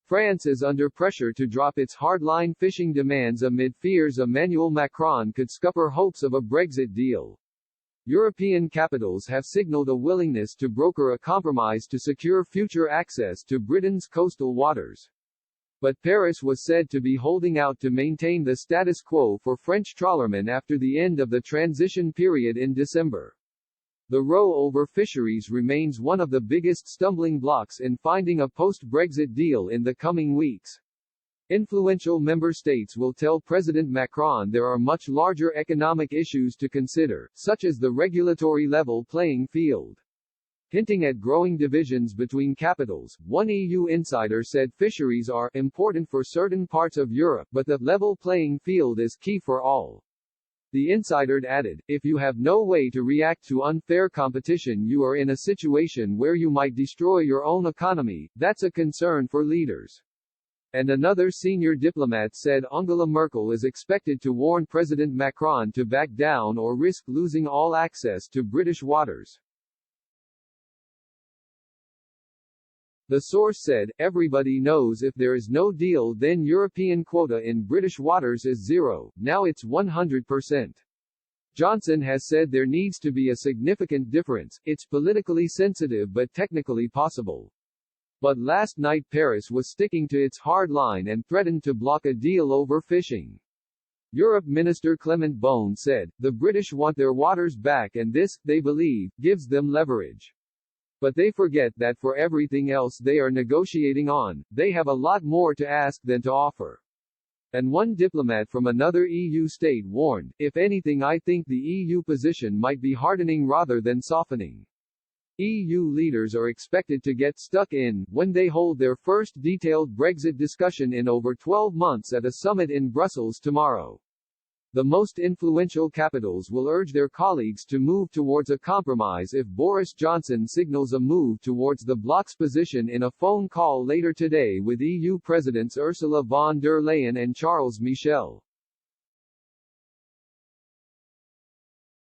France is under pressure to drop its hardline fishing demands amid fears Emmanuel Macron could scupper hopes of a Brexit deal. European capitals have signaled a willingness to broker a compromise to secure future access to Britain's coastal waters. But Paris was said to be holding out to maintain the status quo for French trawlermen after the end of the transition period in December. The row over fisheries remains one of the biggest stumbling blocks in finding a post-Brexit deal in the coming weeks. Influential member states will tell President Macron there are much larger economic issues to consider, such as the regulatory level playing field. Hinting at growing divisions between capitals, one EU insider said fisheries are important for certain parts of Europe, but the level playing field is key for all. The insider added, if you have no way to react to unfair competition, you are in a situation where you might destroy your own economy. That's a concern for leaders. And another senior diplomat said Angela Merkel is expected to warn President Macron to back down or risk losing all access to British waters. The source said, everybody knows if there is no deal then European quota in British waters is zero, now it's 100%. Johnson has said there needs to be a significant difference, it's politically sensitive but technically possible. But last night Paris was sticking to its hard line and threatened to block a deal over fishing. Europe Minister Clement Beaune said, the British want their waters back and this, they believe, gives them leverage. But they forget that for everything else they are negotiating on, they have a lot more to ask than to offer. And one diplomat from another EU state warned, if anything I think the EU position might be hardening rather than softening. EU leaders are expected to get stuck in, when they hold their first detailed Brexit discussion in over 12 months at a summit in Brussels tomorrow. The most influential capitals will urge their colleagues to move towards a compromise if Boris Johnson signals a move towards the bloc's position in a phone call later today with EU Presidents Ursula von der Leyen and Charles Michel.